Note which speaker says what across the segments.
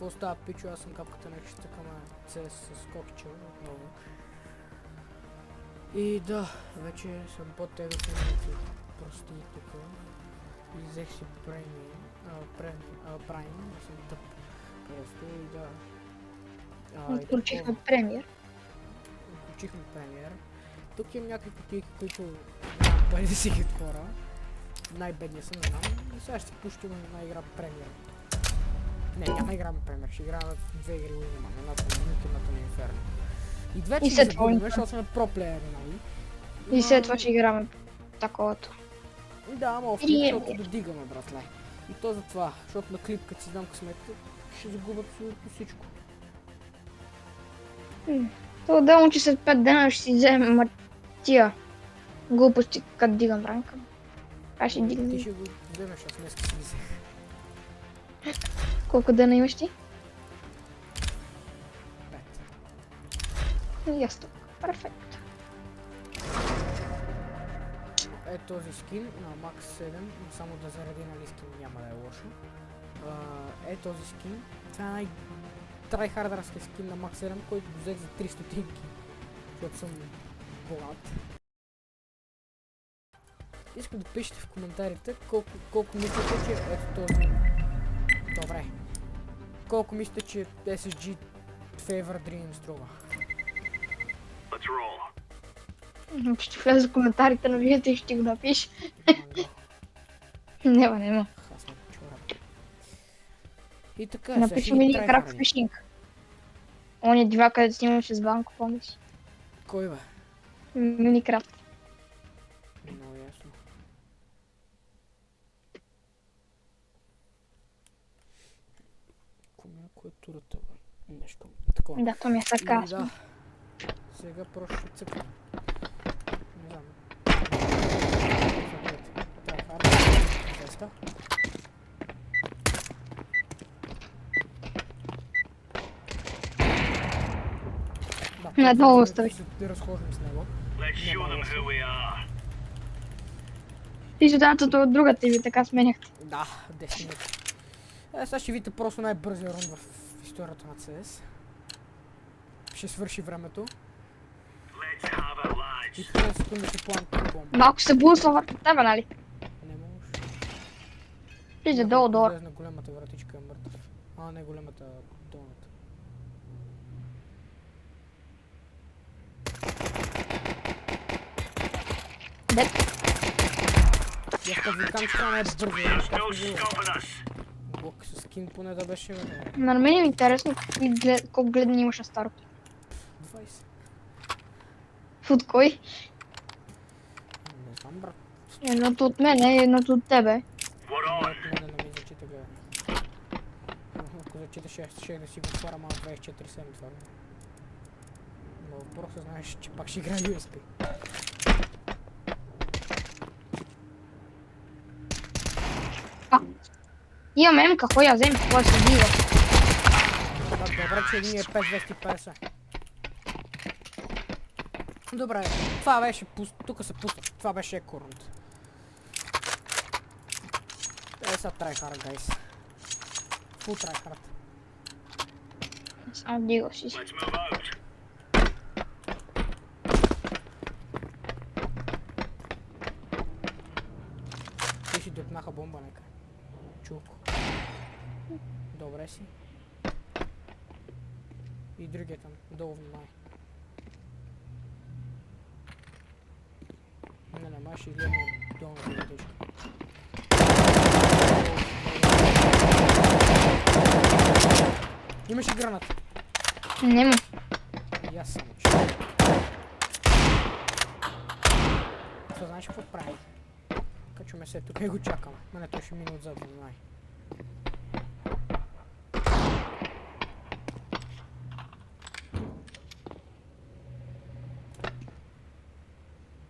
Speaker 1: Какво става, пичо? Аз съм капката на чиста към CS с скокче отново. И да, вече съм по-тегът на прости тук. И взех си Prime, аз съм тъп. Просто и да.
Speaker 2: Отключихме премиер.
Speaker 1: Отключихме премиер. Тук имам някакви кутийки, които нямам пари да си ги отворя. Най-бедния съм, знам. И сега ще си пущим една игра премиер. Не, няма играме премиер, ще играем две игри Уинман, едната на Ultimate на Inferno. И двете ще ги загубим, защото сме про-плеери, нали?
Speaker 2: И след това ще играме таковато.
Speaker 1: Да, ама офти, защото додигаме, братле. И то за това, защото на клип, като си знам късметите, ще загубят абсолютно всичко.
Speaker 2: То отделно, че след 5 дена ще си вземем тия глупости, като дигам ранка. Аз ще дигам.
Speaker 1: Ти ще го вземеш, аз днес си взех.
Speaker 2: Колко дена имаш ти?
Speaker 1: 5.
Speaker 2: Ясно. Перфект.
Speaker 1: Е този скин на Max 7, само да заради нали скин няма да е лошо. Е този скин, това е най-трайхардърски скин на Max 7, който взех за 300 тинки, защото съм богат. Искам да пишете в коментарите колко мислите, че ето този... Добре. Колко мислите, че SSG Fever Dream струва?
Speaker 2: Ще влезе в коментарите на видеото и ще го напиш. Нема.
Speaker 1: И така,
Speaker 2: напиши ми крак фишинг. Он е два, където снимаше с Банко, помниш?
Speaker 1: Кой бе?
Speaker 2: Миникрафт.
Speaker 1: Много ясно. Кое е турата, бе? Нещо такова.
Speaker 2: Да, то ми е така.
Speaker 1: Да. Сега просто ще цъкам. Не знам.
Speaker 2: Надолу остави.
Speaker 1: Да разхождам с него.
Speaker 2: Ти задата от другата ви така сменяхте.
Speaker 1: Да, 10 минути. Сега ще видите просто най-бързия рун в историята на CS. Ще свърши времето. И 15 секунди ще планта бомба.
Speaker 2: Малко се бусва върху тебе, нали?
Speaker 1: Не можеш.
Speaker 2: Влиза долу.
Speaker 1: На големата вратичка е мъртъв. А, не големата долната.
Speaker 2: Дет.
Speaker 1: Я като ви кам, че това не е бързо. Блок с скин поне да беше...
Speaker 2: На мен е интересно колко гледани имаш на старото.
Speaker 1: 20.
Speaker 2: От кой?
Speaker 1: Не знам, брат.
Speaker 2: Едното от мен, едното от тебе.
Speaker 1: От мене не ми зачита га. Ако зачита ще да си го отваря малко 24/7 това. Но просто знаеш, че пак ще играе USB.
Speaker 2: Имам МК, кой я взем, кой се дига.
Speaker 1: Добре, че един е 5250. Добре, това беше пусто, тук се пусто, това беше екорунт. Са трайхард, гайс. Фул трайхард.
Speaker 2: Само дига си.
Speaker 1: Ти си допнаха бомба, нека. Чулко. Добре си. И другия там, долу внимай. Не, май ще изгледам долу на вратичка. Имаш ли гранат?
Speaker 2: Нема.
Speaker 1: И аз само че. Това знаеш какво прави? Качваме се тук и го чакаме. Мене той ще мине отзад, внимай.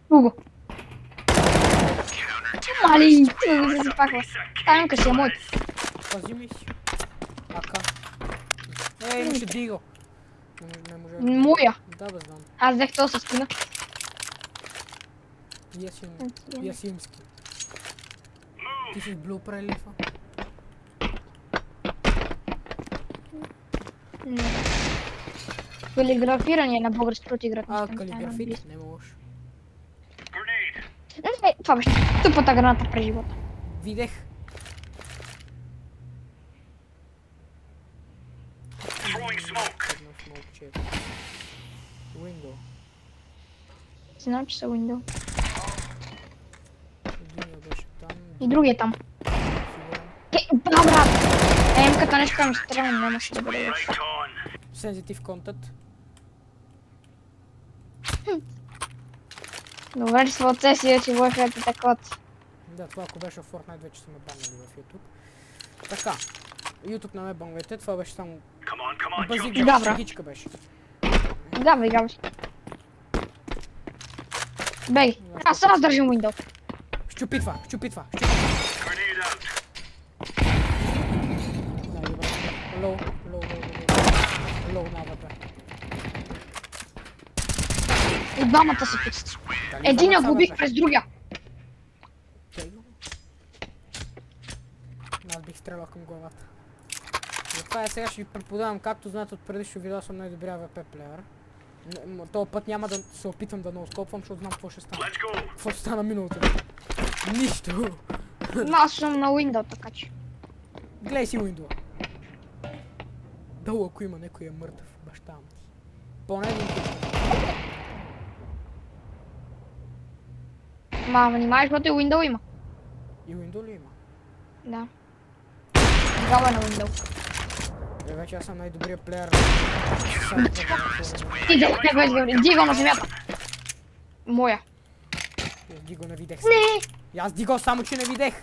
Speaker 2: Уго. Мали, ти се запаква. Танка си е мой.
Speaker 1: Пази ми си. Ака. Имаше диго. Не може.
Speaker 2: Моя.
Speaker 1: Да, бе, знам.
Speaker 2: Аз взех то с скина.
Speaker 1: И аз имам скин. Ти си с блю прелифа.
Speaker 2: Не. Калиграфиране на български от играта.
Speaker 1: А, калиграфит? Не можеш.
Speaker 2: Не, това беше тъпата граната през живота.
Speaker 1: Видех. Едно смокче. Window.
Speaker 2: Знам, че са Windows.
Speaker 1: Единия беше там.
Speaker 2: И другия там.
Speaker 1: Сигурен.
Speaker 2: Да, брат! Емката нещо ми стрелна, нямаше да бъде лош.
Speaker 1: Sensitive content.
Speaker 2: Добре, че са от сесия, че лошите такот.
Speaker 1: Да, това ако беше в Fortnite, вече са ме банали в YouTube. Така. YouTube не ме банвайте, това беше само базик,
Speaker 2: Да, брат.
Speaker 1: шегичка беше.
Speaker 2: Да, бе, гаваш. Бей, аз само държам Windows.
Speaker 1: Щупи това, щупи това, Да, добре. Лоу на АВП.
Speaker 2: И двамата са тук. Единия го убих през другия.
Speaker 1: Аз бих стрелял към главата. Затова сега ще ви преподавам, както знаете от предишното видео, съм най-добрия АВП плеер. Този път няма да се опитвам да ноускопвам, защото знам какво ще стане. Какво ще стана миналото? Нищо!
Speaker 2: Аз съм на Windows, така че.
Speaker 1: Гледай си Windows. Долу ако има някой е мъртъв, баща му ти. Поне един път.
Speaker 2: Ма, внимавай, защото и Windows има.
Speaker 1: И Windows ли има?
Speaker 2: Да. Тогава е на Windows.
Speaker 1: Вече аз съм най-добрия плеер.
Speaker 2: Ти да не бъдеш добре. Диго на земята. Моя.
Speaker 1: Диго не видех.
Speaker 2: Не!
Speaker 1: И аз Диго, само че не видех.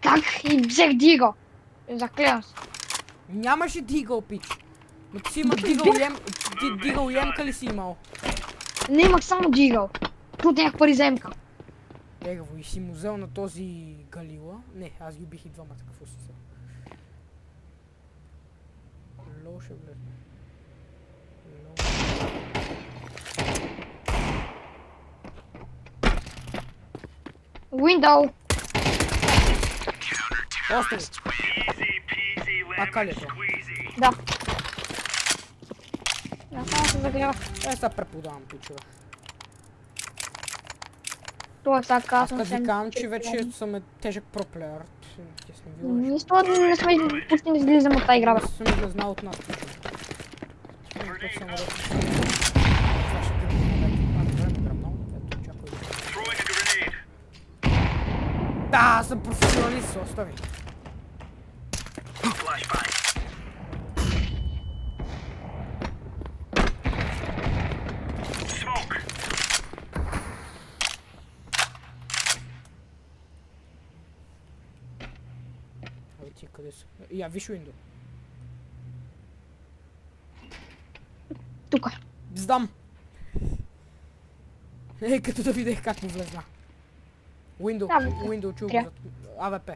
Speaker 2: Как? И взех Диго. Заклевам се.
Speaker 1: Нямаше Диго, пич. Но ти си имал Диго и Емка ли си имал?
Speaker 2: Не имах само Диго. Тут нямах пари за Емка.
Speaker 1: Егаво, и си му взел на този Галила. Не, аз ги убих и двамата, какво си взел. Лоу ще влезне.
Speaker 2: Windows.
Speaker 1: Остави! А ли е то?
Speaker 2: Да. Да, само се загрява.
Speaker 1: Сега преподавам, пичове.
Speaker 2: Това сега
Speaker 1: Аз
Speaker 2: казвам.
Speaker 1: като ви казвам, че вече съм тежък проплеер. Ти сме ви лъжи.
Speaker 2: Нищо не сме почти не излизам от тази игра, бе.
Speaker 1: Аз съм излезнал от нас, пичове. Това ще гръмнал. Ето, чакай да. Да, аз съм професионалист, остави. Абе ти къде са? Я, виж Windows.
Speaker 2: Тука.
Speaker 1: Бздам! Като да видях как му влезна. Windows чул го зад АВП.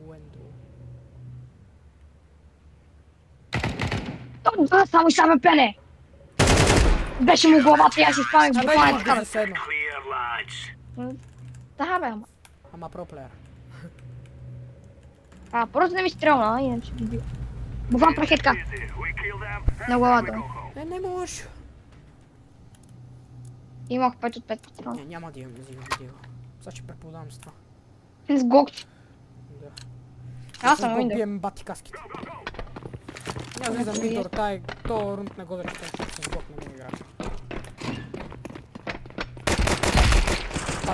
Speaker 1: Windows.
Speaker 2: Да, само и саме пене. Беше му главата и аз си спамих
Speaker 1: Абе,
Speaker 2: буквално
Speaker 1: има
Speaker 2: така,
Speaker 1: да
Speaker 2: бе.
Speaker 1: седна.
Speaker 2: Да, бе, ама.
Speaker 1: Ама проплеер.
Speaker 2: Просто не ми стрелна, иначе би бил. Буквално прахетка. На главата ми.
Speaker 1: Не можеш.
Speaker 2: Имах 5 от 5 патрона.
Speaker 1: Не, няма да имам Диго. Сега ще преподавам с това.
Speaker 2: С гокче.
Speaker 1: Да.
Speaker 2: Аз съм
Speaker 1: го
Speaker 2: Windows.
Speaker 1: бием бати каските. Няма влизам Витор, то рунд не го да чета, защото с блок не му играя.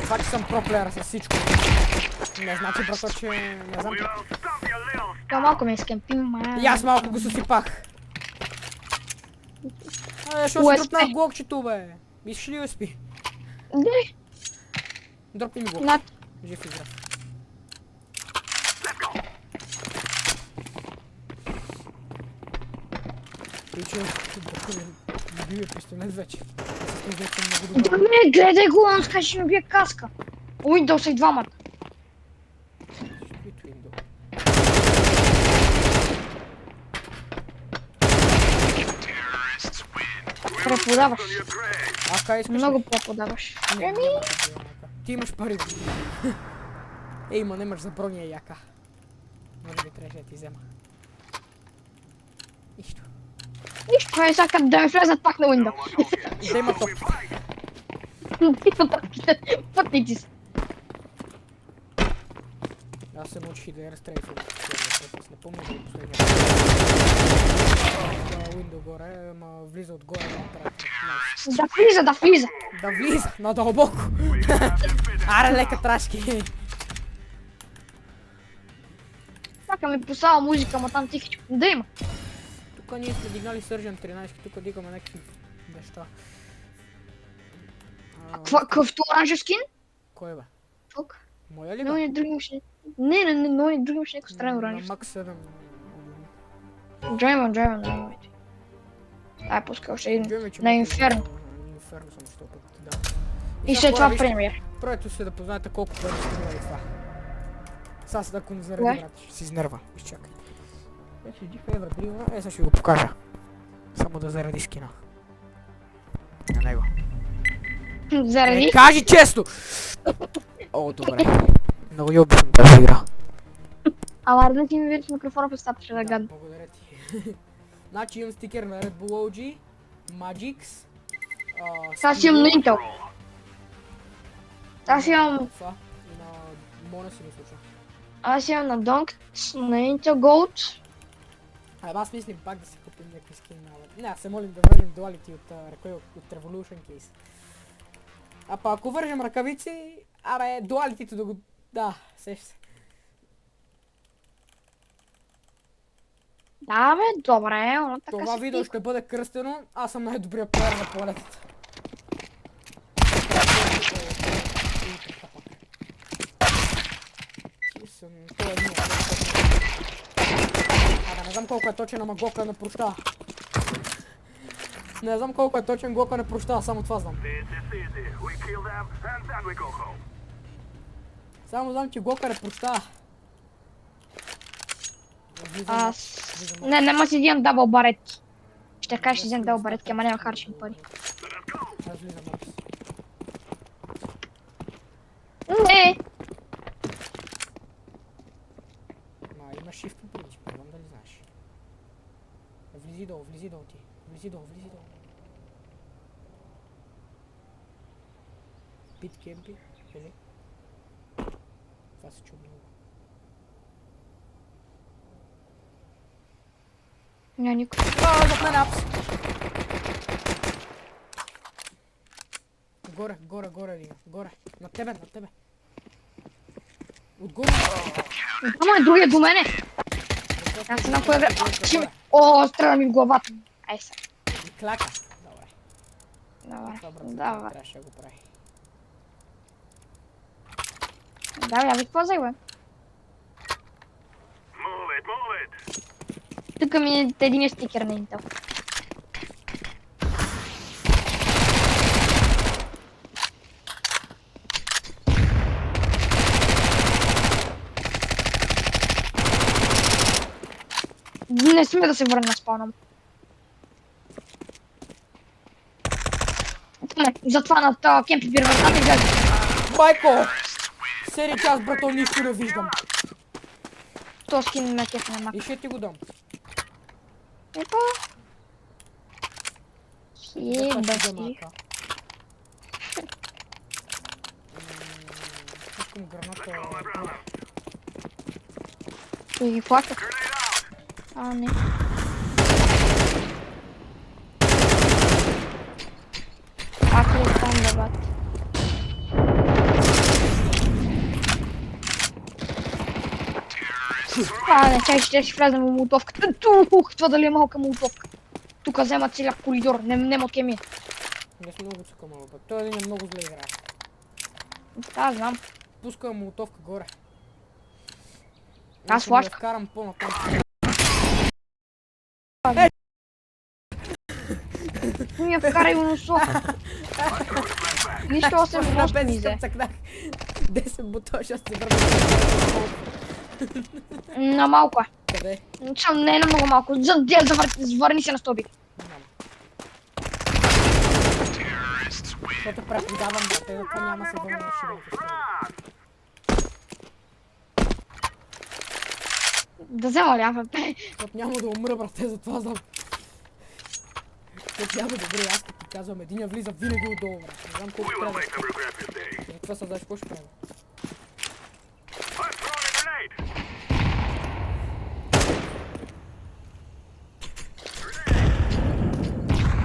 Speaker 1: Това, че съм проплеер с всичко. Не значи, брато, че не знам.
Speaker 2: Това малко ме изкемпим, ма.
Speaker 1: И аз малко го съсипах. Защо си дропнах блокчето, бе? Мислиш ли успи?
Speaker 2: Не.
Speaker 1: Дропни ми блок.
Speaker 2: Над.
Speaker 1: Жив и здрав. Причина, че не бива пистолет вече.
Speaker 2: Да не, гледай го, он скаже, че ми бие каска. Windows са и двамата. Преподаваш.
Speaker 1: Ака искаш
Speaker 2: Много
Speaker 1: ли?
Speaker 2: преподаваш.
Speaker 1: Не, няма да ти яка. Ти имаш пари. Ей, ма немаш за броня яка. Може би трябваше да ти взема. Нищо.
Speaker 2: Нищо, е сега да ми влезат пак на Windows.
Speaker 1: И да има топ.
Speaker 2: Пътници са.
Speaker 1: Аз се научих и да я разстрелих. Не помня да е последния. Window горе, ама влиза отгоре да направи.
Speaker 2: Да влиза.
Speaker 1: Да влиза, надълбоко. Аре, лека трашки.
Speaker 2: Така ми посава музика, ма там тихичко. Да има.
Speaker 1: Тук ние сме дигнали Surgeon 13, тук дигаме някакви неща.
Speaker 2: Какъв оранжев скин?
Speaker 1: Кой бе?
Speaker 2: Тук.
Speaker 1: Моя ли
Speaker 2: Но
Speaker 1: бе?
Speaker 2: и други имаше. Не, но и други имаше някакъв странен
Speaker 1: На
Speaker 2: оранжев.
Speaker 1: Max 7.
Speaker 2: Джойман, да имайте. Ай, пускай още един.
Speaker 1: Джойме, че
Speaker 2: На
Speaker 1: малко
Speaker 2: Инферно.
Speaker 1: На Инферно съм 100 пъти, да.
Speaker 2: И
Speaker 1: сега
Speaker 2: след това
Speaker 1: вижте,
Speaker 2: премиер.
Speaker 1: Пробайте се да познаете колко пари струва и това. Сега ако не заради,
Speaker 2: Кое?
Speaker 1: брат, ще си изнерва. Изчакай. Вече диха евро дрива. Сега ще ви го покажа. Само да заради скина. На него.
Speaker 2: Заради.
Speaker 1: Кажи често! О, добре. Много я обичам тази игра.
Speaker 2: Ала да ти ми видиш микрофона, представа ще да гадна.
Speaker 1: Благодаря ти. Значи имам стикер на Red Bull OG, Magix.
Speaker 2: Сега си имам на Intel. Аз имам...
Speaker 1: Това. И на Мона си не случва.
Speaker 2: Аз имам на Dunk, на Intel Gold.
Speaker 1: Аз мислим пак да си купим някакви скин на... Не, аз се молим да върнем дуалити от Revolution Case. А па ако вържем ръкавици, дуалитито да го... Да, сеща се.
Speaker 2: Да, бе, добре, но така
Speaker 1: Това
Speaker 2: си
Speaker 1: видео
Speaker 2: пик.
Speaker 1: ще бъде кръстено, аз съм най-добрия плеер на планетата. Не знам колко е точен, ама Гока не прощава. Не знам колко е точен, Гока не прощава, само това знам. Само знам, че Гока не прощава.
Speaker 2: Аз... Не, няма си един дабъл барет. Ще кажеш един дабъл барет, ама няма харчим пари.
Speaker 1: Аз влизам напис.
Speaker 2: Не!
Speaker 1: Има shift по принцип, не знам дали знаеш. Влизи долу ти. Влизи долу. Пит кемпи, или? Това се чу много.
Speaker 2: Няма никой.
Speaker 1: Зад мен апс! Горе, Лига. Горе. На тебе. Отгоре.
Speaker 2: Ама е другия до мене. Аз знам кой е град. О, стреля ми в главата. Ай са.
Speaker 1: И клака. Добре.
Speaker 2: Давай.
Speaker 1: Трябваше да го прави.
Speaker 2: Да, я ви ползвай, бе. Тук ми е един стикер на Intel. Не сме да се върна на спавна. Затова на това кемпи бирвата и гледай.
Speaker 1: Майко! Сери час, брато, нищо не виждам.
Speaker 2: То скин на кеф на мак.
Speaker 1: И ще ти го дам.
Speaker 2: Епа.
Speaker 1: Започни
Speaker 2: Баси.
Speaker 1: замака. Искам граната.
Speaker 2: Той ги плащат. А, не. Пак ли там да бат? Не, чай, ще си влезем в молотовката. Това дали е малка молотовка. Тук взема целяк коридор, нема кеми.
Speaker 1: Не съм много цука малко. Той един е много зле играе.
Speaker 2: Да, знам.
Speaker 1: Пускам молотовка горе.
Speaker 2: Аз
Speaker 1: ще
Speaker 2: флашка.
Speaker 1: да вкарам по-натам.
Speaker 2: Ми я вкарай в носока. Нищо 8 просто ми взе.
Speaker 1: Цъкнах 10 бутона, ще се върна.
Speaker 2: На малко е.
Speaker 1: Къде?
Speaker 2: Не е на много малко. Завърни се на стълбик.
Speaker 1: Няма. Защото преподавам, да, те затова няма се върна на шибаните стълби.
Speaker 2: Да взема ли АВП?
Speaker 1: Защото няма да умра, брате, затова знам. Защото няма добре, аз като ти казвам, единия влиза винаги отдолу, брат. Не знам колко трябва да... Затова са знаеш какво ще правим.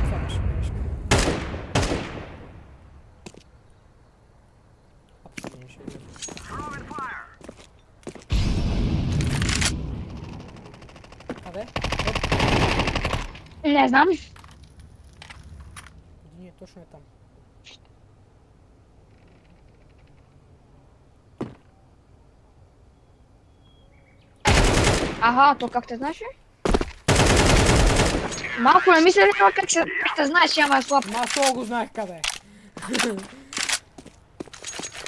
Speaker 1: Това беше грешка. Абсолютно ще видим. Къде?
Speaker 2: Не знам.
Speaker 1: Единият точно е там.
Speaker 2: Аха, то как те знаеш ли? Малко не мисля ли това как ще знаеш, ама е слаб.
Speaker 1: Ма аз това го знаех къде е.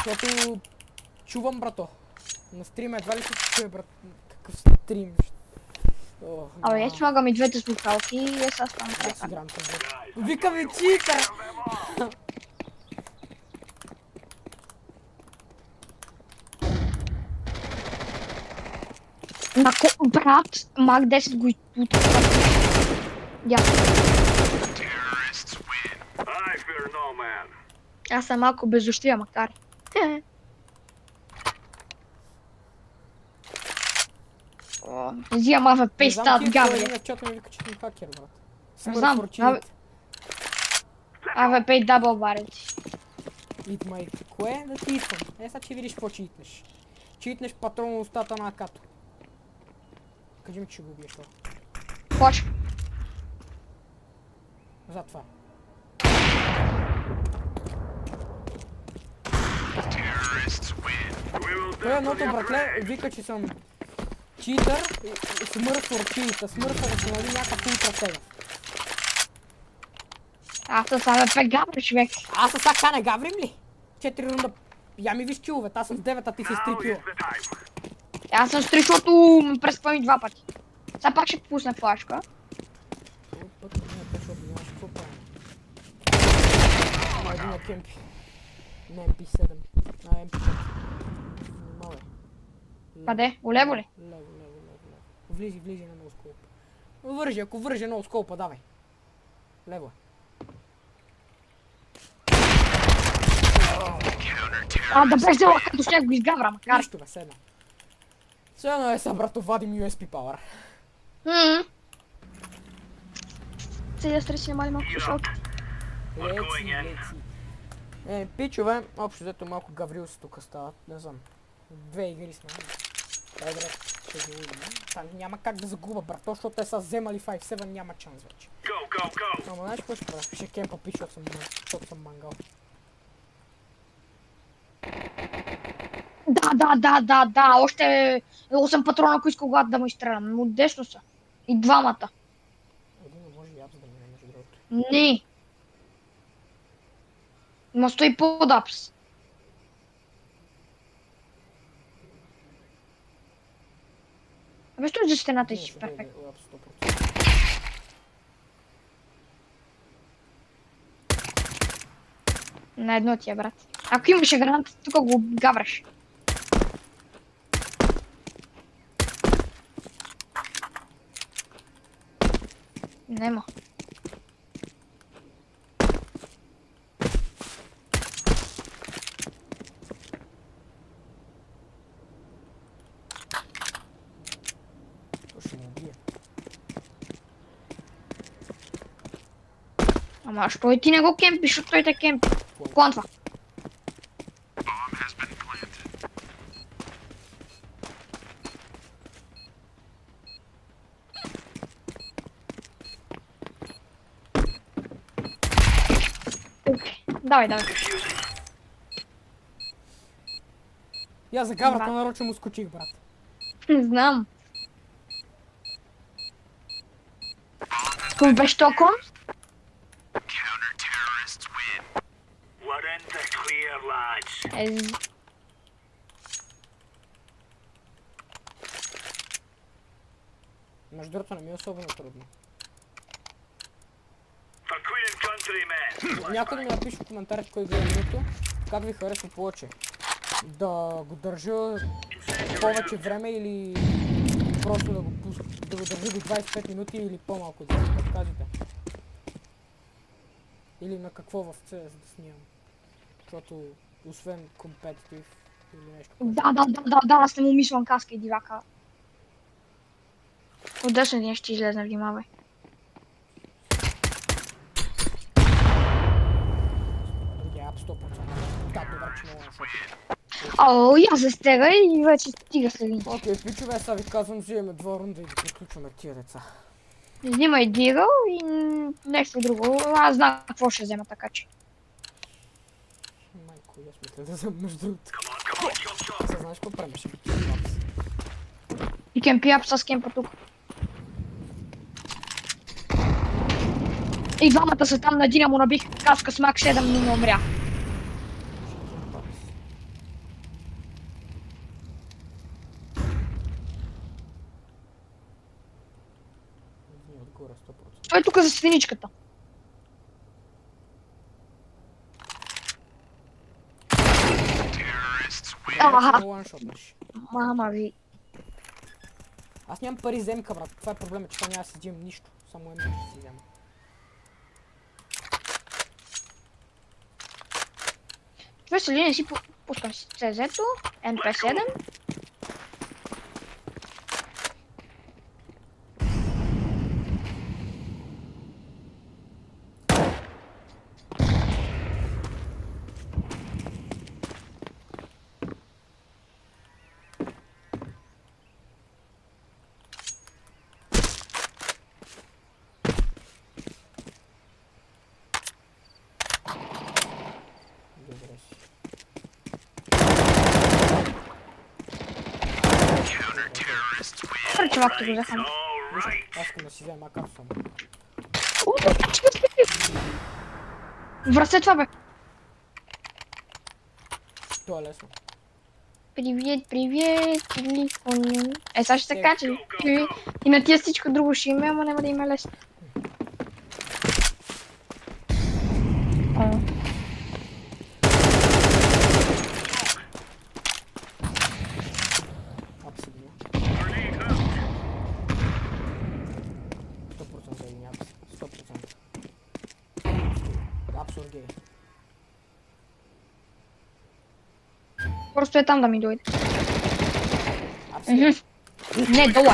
Speaker 1: Защото чувам, брато. На стрима едва ли се чуе, брат. Какъв стрим?
Speaker 2: Абе, я слагам и двете слушалки и е със там
Speaker 1: Аз
Speaker 2: трека.
Speaker 1: играм с двете. Вика ми читър!
Speaker 2: Брат, Мак 10 го изпута. Дякую. Аз съм малко безощрия, макар. Взимам АВП и стават гаври.
Speaker 1: В чата ми вика, че съм хакер, брат.
Speaker 2: Знам, АВП и дабъл барети.
Speaker 1: Итмай, кое да ти итвам? Сега ще видиш какво читнеш. Читнеш патрон устата на акато. Кажи ми, че го убиеш това.
Speaker 2: Хоч.
Speaker 1: За това. Той едното братле вика, че съм читър, смърф орчита. Смърфа да се нали някакъв ултра сега.
Speaker 2: Аз съм АВП гаври, човек.
Speaker 1: Аз съм сега не гаврим ли? 4 рунда. Я ми виж киловете, аз съм с 9, а ти си с 3 кила.
Speaker 2: Аз съм с 3, защото ме пресквам и 2 пъти. Сега пак ще пусна флашка.
Speaker 1: Път не защото нямаш какво правим. Има един на кемпи. На MP7. На MP5. Мале.
Speaker 2: Къде? Улево ли?
Speaker 1: Лево. Влизи на ноускоп. Вържи, ако вържи ноускопа, давай. Лево.
Speaker 2: Да без дела, като ще го изгавра, макар.
Speaker 1: Нищо бе, седна. Седна е са, брато, вадим USB power.
Speaker 2: Сега стреси намали малко слушалки.
Speaker 1: Леци. Пичове, общо взето малко гаврилси тук стават, не знам. 2 игри сме. Добре, ще го видим. Там няма как да загуба, брато, защото те са вземали 5-7, няма шанс вече. Ама знаеш какво ще правя? Ще кемпа пич, защото съм мангал.
Speaker 2: Да, още 8 патрона, ако иска когато да му изстрелям. Но десно са. И двамата.
Speaker 1: Един може и апс да мине, между другото.
Speaker 2: Не. Ма стои под апс. Абе, стои за стената и си перфект. На едно ти е, брат. Ако имаше граната, тук го гавраш. Нема.
Speaker 1: Ще му убие.
Speaker 2: Ама що и ти не го кемпиш, защото той те кемпи. Клантва. Давай.
Speaker 1: Я за гаврата нарочно му скочих, брат.
Speaker 2: Не знам. Кой беше толкова?
Speaker 1: Между другото не ми е особено трудно. Някой да ми напише в коментарите кой гледа минуто, как ви харесва повече. Да го държа повече време или просто да го пуска, да го държи до 25 минути или по-малко, да кажете. Или на какво в CS да снимам. Защото освен компетитив или нещо.
Speaker 2: Да, аз не му мислям каска и дивака. Отдъсна един ще излезна, внимавай.
Speaker 1: Другия ап 100%. Да, добре, че не лъншот.
Speaker 2: О, я се стега и вече стига се един.
Speaker 1: Окей, пичове, сега ви казвам, взимаме 2 рунда и да приключваме тия деца.
Speaker 2: Взимай дигъл и нещо друго. Аз знам какво ще взема, така че.
Speaker 1: Майко, я смисля да взема между другото. Сега знаеш какво правим, ще би апс.
Speaker 2: И кемпи апса с кемпа тук. И двамата са там, на един му набих каска с мак 7, но не умря.
Speaker 1: Отгоре 100%.
Speaker 2: Той е тук за стеничката. Аха,
Speaker 1: Лъншотнеш.
Speaker 2: мама ви.
Speaker 1: Аз нямам пари земка, брат. Това е проблема, че това няма да си взимам нищо. Само едно ще си взема.
Speaker 2: Весели, не си пускам CZ-то, MP7.
Speaker 1: Добре си.
Speaker 2: Добре, чувак, ти го взеха.
Speaker 1: Виж, аз искам да си взема макар само.
Speaker 2: Връсте това, бе.
Speaker 1: Това е лесно.
Speaker 2: Привет, телефон. Сега ще се качи. И на тия всичко друго ще има, ама няма да има лесно.
Speaker 1: Апс един. 100% един апс. 100%. Апс оргей.
Speaker 2: Просто е там да ми дойде.
Speaker 1: Апс
Speaker 2: Не, долу.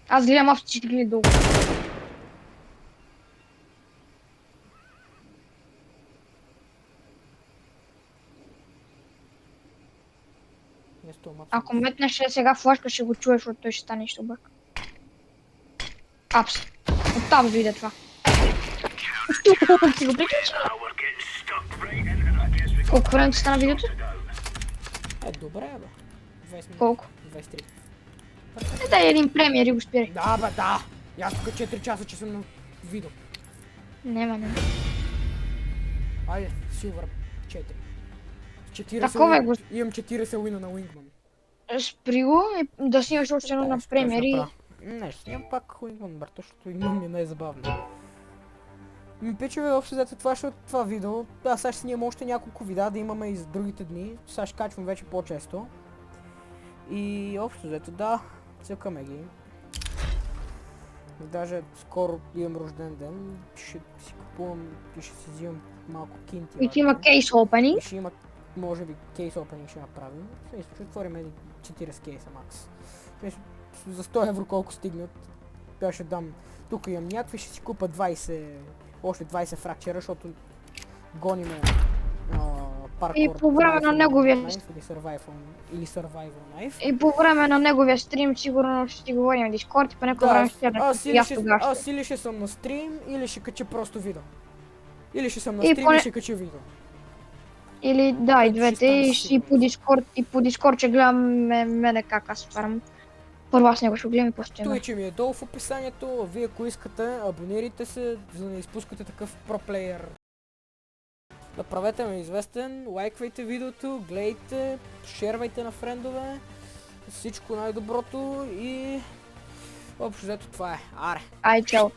Speaker 2: Аз гледам апс, че ти гледа долу.
Speaker 1: не 100 апс.
Speaker 2: Ако метнеш сега флашка, ще го чуеш, защото той ще стане ще обърка. Апс. Оттам дойде това. Си го приключи. Колко време стана видеото?
Speaker 1: Е, добре, бе. 20 минути.
Speaker 2: Колко?
Speaker 1: 23.
Speaker 2: Дай един премиер и го спирай.
Speaker 1: Да, бе, да. И аз тук 4 часа, че съм на видео.
Speaker 2: Нема.
Speaker 1: Айде, Силвър 4. 40
Speaker 2: Такова е,
Speaker 1: win. Имам 40 уина на Wingman.
Speaker 2: Спри го и да снимаш още едно на премиер и...
Speaker 1: Не, ще снимам пак Wingman, брат, защото Wingman ми е най-забавно. Ми пичове, общо взето това ще от това видео. Да, сега ще снимам още няколко видеа да имаме и за другите дни. Сега ще качвам вече по-често. И общо взето, да, цъкаме ги. Даже скоро имам рожден ден. Ще си купувам и ще си взимам малко кинти.
Speaker 2: И ти има кейс опенинг.
Speaker 1: И ще има, може би, кейс опенинг ще направим. Ще отворим един 40 кейса макс. За 100 евро колко стигнат. Тя ще дам. Тук имам някакви, ще си купа 20, още 20 фракчера, защото гониме паркур.
Speaker 2: И по време на неговия...
Speaker 1: Или survival knife.
Speaker 2: И по време на неговия стрим сигурно ще ти говорим на Дискорд и по някое време ще
Speaker 1: аз или ще съм на стрим, или ще кача просто видео. Или ще съм на
Speaker 2: И
Speaker 1: стрим и ще кача видео.
Speaker 2: Или да, и двете, и
Speaker 1: сигурно.
Speaker 2: по Дискорд ще гледам мене как аз фарм. Първо аз него ще гледам и после
Speaker 1: Той, че ми е долу в описанието, вие ако искате, абонирайте се, за да не изпускате такъв проплеер. Направете ме известен, лайквайте видеото, гледайте, шервайте на френдове, всичко най-доброто и общо взето това е. Аре!
Speaker 2: Ай, чао!